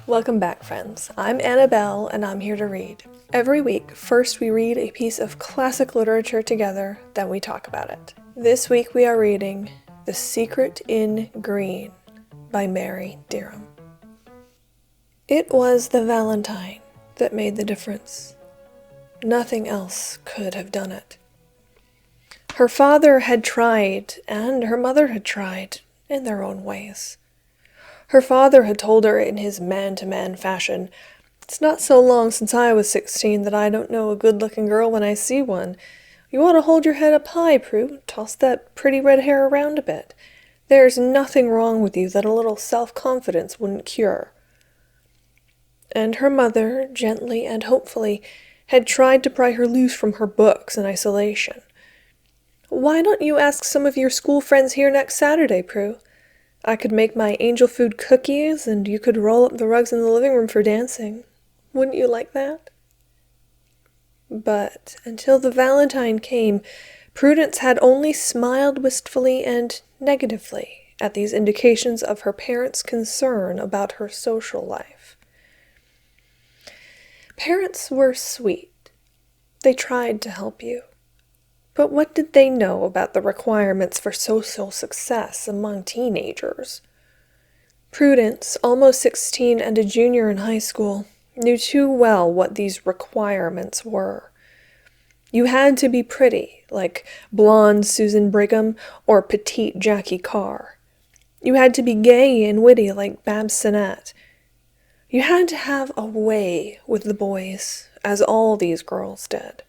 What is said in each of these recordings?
Welcome back, friends. I'm Annabelle, and I'm here to read. Every week, first we read a piece of classic literature together, then we talk about it. This week we are reading The Secret in Green by Mary Dirlam. It was the Valentine that made the difference. Nothing else could have done it. Her father had tried, and her mother had tried, in their own ways. Her father had told her in his man-to-man fashion, "It's not so long since I was 16 that I don't know a good-looking girl when I see one. You ought to hold your head up high, Prue. Toss that pretty red hair around a bit. There's nothing wrong with you that a little self-confidence wouldn't cure." And her mother, gently and hopefully, had tried to pry her loose from her books and isolation. "Why don't you ask some of your school friends here next Saturday, Prue? I could make my angel food cookies, and you could roll up the rugs in the living room for dancing. Wouldn't you like that?" But until the Valentine came, Prudence had only smiled wistfully and negatively at these indications of her parents' concern about her social life. Parents were sweet. They tried to help you. But what did they know about the requirements for social success among teenagers? Prudence, almost 16 and a junior in high school, knew too well what these requirements were. You had to be pretty, like blonde Susan Brigham or petite Jackie Carr. You had to be gay and witty like Babs Sinnett. You had to have a way with the boys, as all these girls did.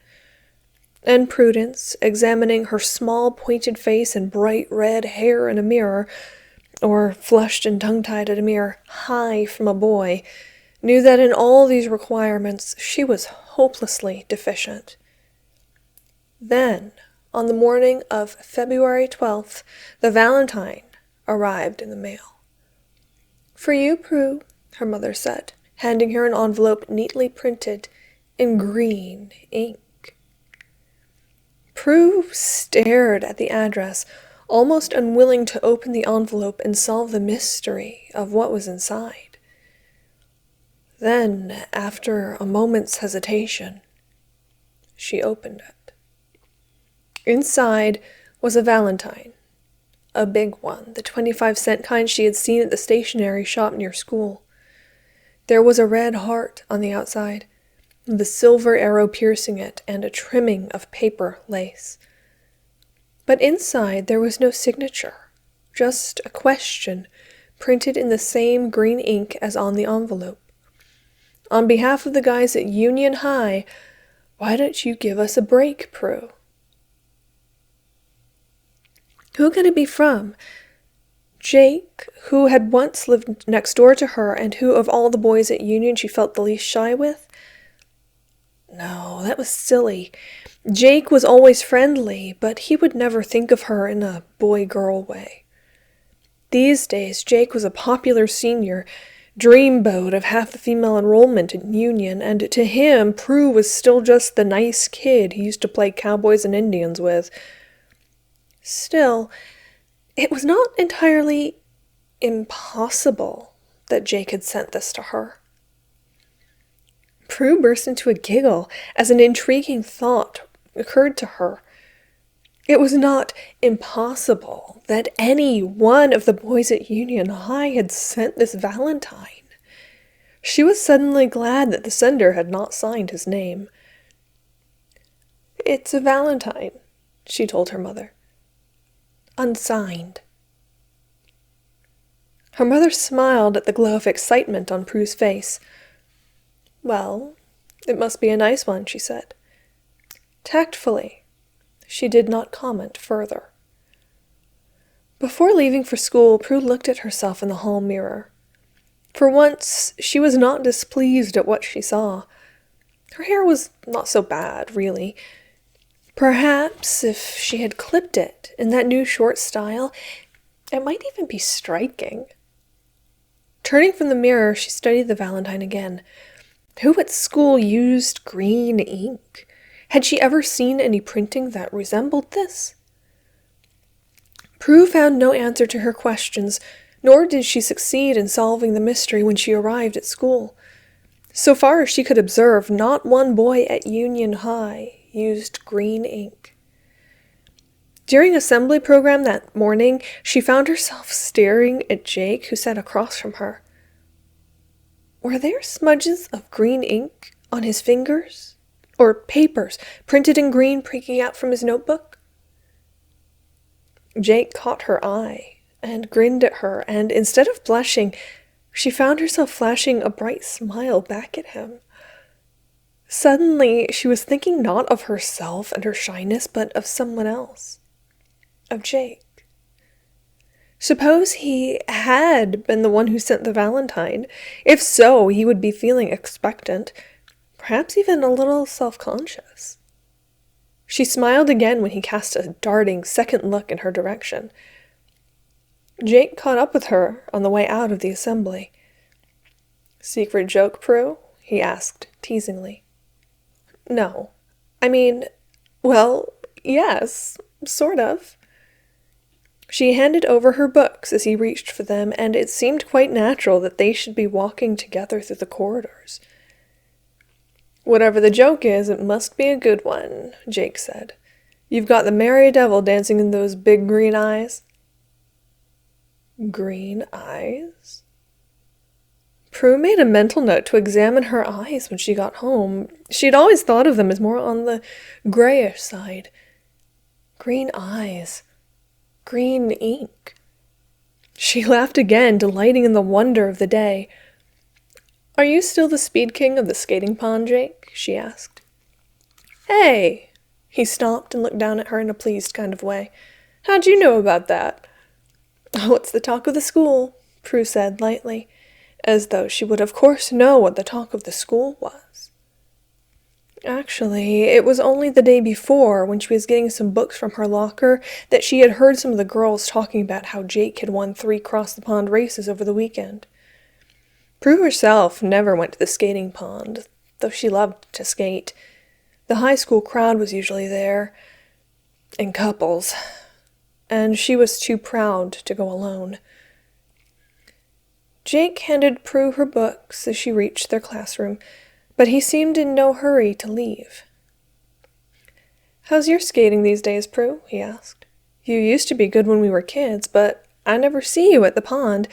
And Prudence, examining her small pointed face and bright red hair in a mirror, or flushed and tongue-tied at a mere hi from a boy, knew that in all these requirements she was hopelessly deficient. Then, on the morning of February 12th, the Valentine arrived in the mail. "For you, Prue," her mother said, handing her an envelope neatly printed in green ink. Prue stared at the address, almost unwilling to open the envelope and solve the mystery of what was inside. Then, after a moment's hesitation, she opened it. Inside was a Valentine, a big one, the 25-cent kind she had seen at the stationery shop near school. There was a red heart on the outside, the silver arrow piercing it, and a trimming of paper lace. But inside there was no signature, just a question, printed in the same green ink as on the envelope. "On behalf of the guys at Union High, why don't you give us a break, Prue?" Who could it be from? Jake, who had once lived next door to her, and who of all the boys at Union she felt the least shy with? No, that was silly. Jake was always friendly, but he would never think of her in a boy-girl way. These days, Jake was a popular senior, dreamboat of half the female enrollment in Union, and to him, Prue was still just the nice kid he used to play cowboys and Indians with. Still, it was not entirely impossible that Jake had sent this to her. Prue burst into a giggle as an intriguing thought occurred to her. It was not impossible that any one of the boys at Union High had sent this Valentine. She was suddenly glad that the sender had not signed his name. "It's a Valentine," she told her mother. "Unsigned." Her mother smiled at the glow of excitement on Prue's face. "Well, it must be a nice one," she said. Tactfully, she did not comment further. Before leaving for school, Prue looked at herself in the hall mirror. For once, she was not displeased at what she saw. Her hair was not so bad, really. Perhaps, if she had clipped it in that new short style, it might even be striking. Turning from the mirror, she studied the Valentine again. Who at school used green ink? Had she ever seen any printing that resembled this? Prue found no answer to her questions, nor did she succeed in solving the mystery when she arrived at school. So far as she could observe, not one boy at Union High used green ink. During assembly program that morning, she found herself staring at Jake, who sat across from her. Were there smudges of green ink on his fingers? Or papers printed in green peeking out from his notebook? Jake caught her eye and grinned at her, and instead of blushing, she found herself flashing a bright smile back at him. Suddenly, she was thinking not of herself and her shyness, but of someone else. Of Jake. Suppose he had been the one who sent the valentine. If so, he would be feeling expectant, perhaps even a little self-conscious. She smiled again when he cast a darting second look in her direction. Jake caught up with her on the way out of the assembly. "Secret joke, Prue?" he asked, teasingly. "No. Well, yes, sort of." She handed over her books as he reached for them, and it seemed quite natural that they should be walking together through the corridors. "Whatever the joke is, it must be a good one," Jake said. "You've got the merry devil dancing in those big green eyes." Green eyes? Prue made a mental note to examine her eyes when she got home. She had always thought of them as more on the grayish side. Green eyes. Green ink. She laughed again, delighting in the wonder of the day. "Are you still the speed king of the skating pond, Jake?" she asked. "Hey!" He stopped and looked down at her in a pleased kind of way. "How'd you know about that?" "Oh, it's the talk of the school," Prue said lightly, as though she would of course know what the talk of the school was. Actually, it was only the day before, when she was getting some books from her locker, that she had heard some of the girls talking about how Jake had won 3 cross-the-pond races over the weekend. Prue herself never went to the skating pond, though she loved to skate. The high school crowd was usually there, in couples, and she was too proud to go alone. Jake handed Prue her books as she reached their classroom, but he seemed in no hurry to leave. "How's your skating these days, Prue?" he asked. "You used to be good when we were kids, but I never see you at the pond."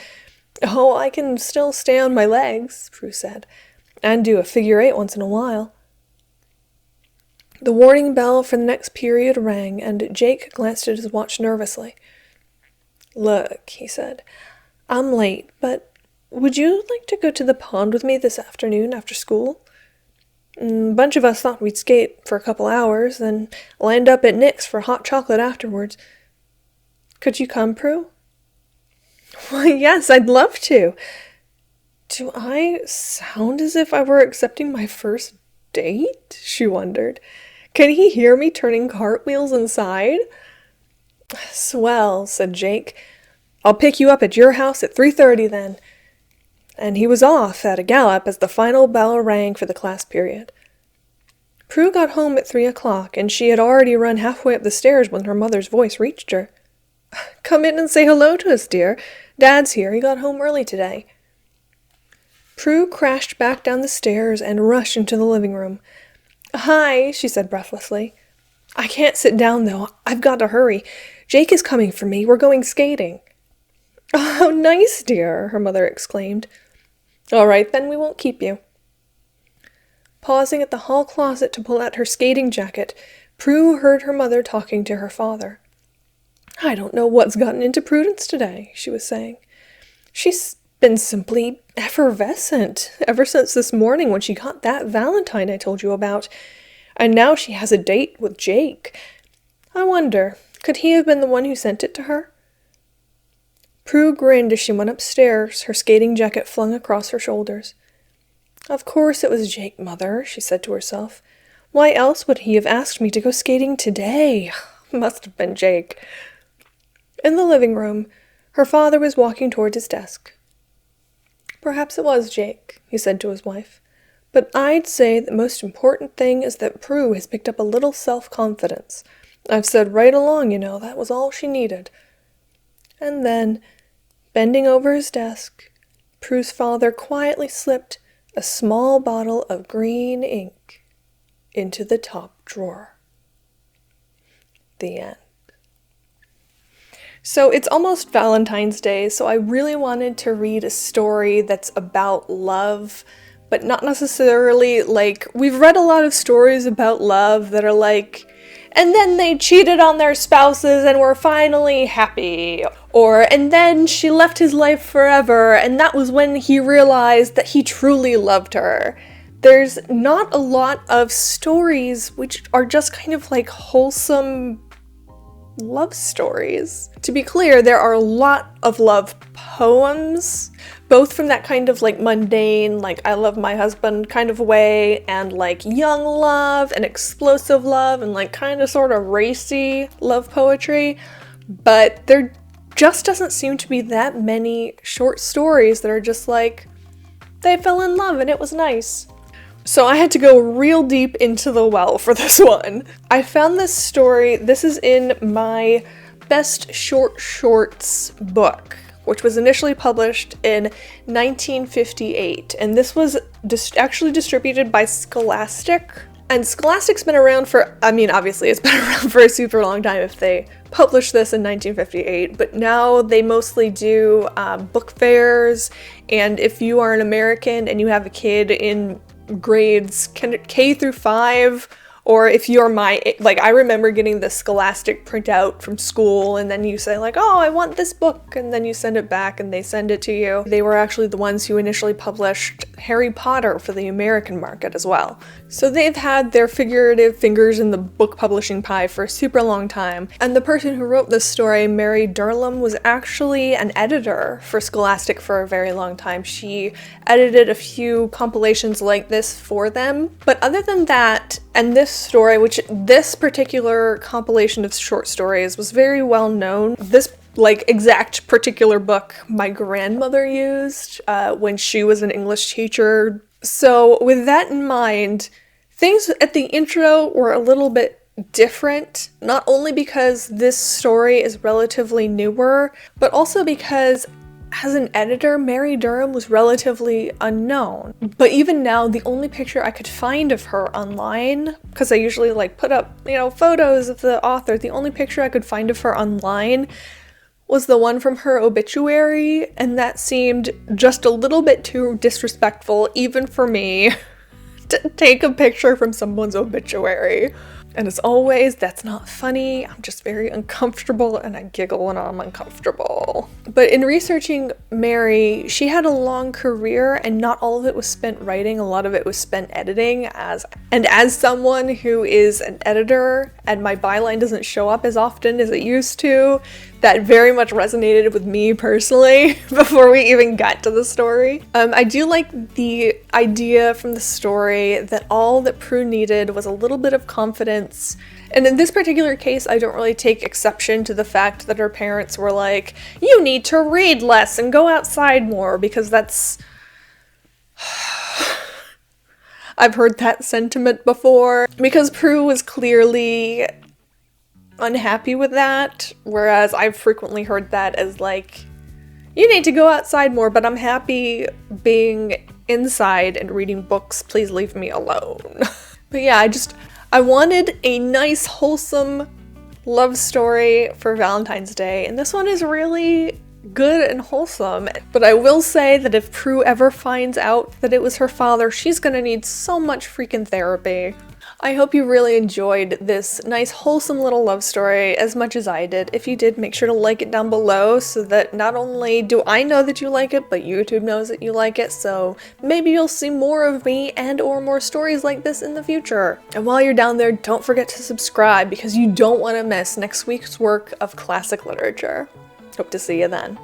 "Oh, I can still stay on my legs," Prue said, "and do a figure 8 once in a while." The warning bell for the next period rang, and Jake glanced at his watch nervously. "Look," he said, "I'm late, but would you like to go to the pond with me this afternoon after school? A bunch of us thought we'd skate for a couple hours, then land up at Nick's for hot chocolate afterwards. Could you come, Prue?" "Why, yes, I'd love to." "Do I sound as if I were accepting my first date?" she wondered. "Can he hear me turning cartwheels inside?" "Swell," said Jake. "I'll pick you up at your house at 3:30 then." And he was off at a gallop as the final bell rang for the class period. Prue got home at 3 o'clock, and she had already run halfway up the stairs when her mother's voice reached her. "Come in and say hello to us, dear. Dad's here. He got home early today." Prue crashed back down the stairs and rushed into the living room. "Hi," she said breathlessly. "I can't sit down, though. I've got to hurry. Jake is coming for me. We're going skating." "Oh, how nice, dear," her mother exclaimed. "All right, then we won't keep you." Pausing at the hall closet to pull out her skating jacket, Prue heard her mother talking to her father. "I don't know what's gotten into Prudence today," she was saying. "She's been simply effervescent ever since this morning when she got that valentine I told you about. And now she has a date with Jake. I wonder, could he have been the one who sent it to her?" Prue grinned as she went upstairs, her skating jacket flung across her shoulders. "Of course it was Jake, Mother," she said to herself. "Why else would he have asked me to go skating today? Must have been Jake." In the living room, her father was walking toward his desk. "Perhaps it was Jake," he said to his wife. "But I'd say the most important thing is that Prue has picked up a little self-confidence. I've said right along, that was all she needed." And then, Bending over his desk, Prue's father quietly slipped a small bottle of green ink into the top drawer. The end. So it's almost Valentine's Day, so I really wanted to read a story that's about love, but not necessarily like, we've read a lot of stories about love that are like, and then they cheated on their spouses and were finally happy. Or, and then she left his life forever, and that was when he realized that he truly loved her. There's not a lot of stories which are just kind of like wholesome love stories. To be clear, there are a lot of love poems, both from that kind of like mundane, like I love my husband kind of way, and like young love and explosive love and like kind of sort of racy love poetry. But there just doesn't seem to be that many short stories that are just like, they fell in love and it was nice. So I had to go real deep into the well for this one. I found this story, this is in my Best Short Shorts book, which was initially published in 1958, and this was actually distributed by Scholastic. And Scholastic's been around for, I mean, obviously it's been around for a super long time if they published this in 1958, but now they mostly do book fairs, and if you are an American and you have a kid in grades K through 5, or if you're like I remember getting the Scholastic printout from school, and then you say like, oh, I want this book, and then you send it back and they send it to you. They were actually the ones who initially published Harry Potter for the American market as well. So they've had their figurative fingers in the book publishing pie for a super long time. And the person who wrote this story, Mary Dirlam, was actually an editor for Scholastic for a very long time. She edited a few compilations like this for them. But other than that, and this story, which this particular compilation of short stories was very well known. This like exact particular book my grandmother used when she was an English teacher. So with that in mind, things at the intro were a little bit different, not only because this story is relatively newer, but also because as an editor, Mary Dirlam was relatively unknown. But even now, the only picture I could find of her online, because I usually like put up, photos of the author, the only picture I could find of her online was the one from her obituary, and that seemed just a little bit too disrespectful, even for me, to take a picture from someone's obituary. And as always, that's not funny. I'm just very uncomfortable and I giggle when I'm uncomfortable. But in researching Mary, she had a long career and not all of it was spent writing, a lot of it was spent editing. As someone who is an editor and my byline doesn't show up as often as it used to, that very much resonated with me personally before we even got to the story. I do like the idea from the story that all that Prue needed was a little bit of confidence. And in this particular case, I don't really take exception to the fact that her parents were like, you need to read less and go outside more, because that's... I've heard that sentiment before. Because Prue was clearly unhappy with that, whereas I've frequently heard that as like, you need to go outside more, but I'm happy being inside and reading books, please leave me alone. But yeah, I wanted a nice, wholesome love story for Valentine's Day, and this one is really good and wholesome. But I will say that if Prue ever finds out that it was her father, she's gonna need so much freaking therapy. I hope you really enjoyed this nice, wholesome little love story as much as I did. If you did, make sure to like it down below so that not only do I know that you like it, but YouTube knows that you like it, so maybe you'll see more of me and or more stories like this in the future. And while you're down there, don't forget to subscribe because you don't want to miss next week's work of classic literature. Hope to see you then.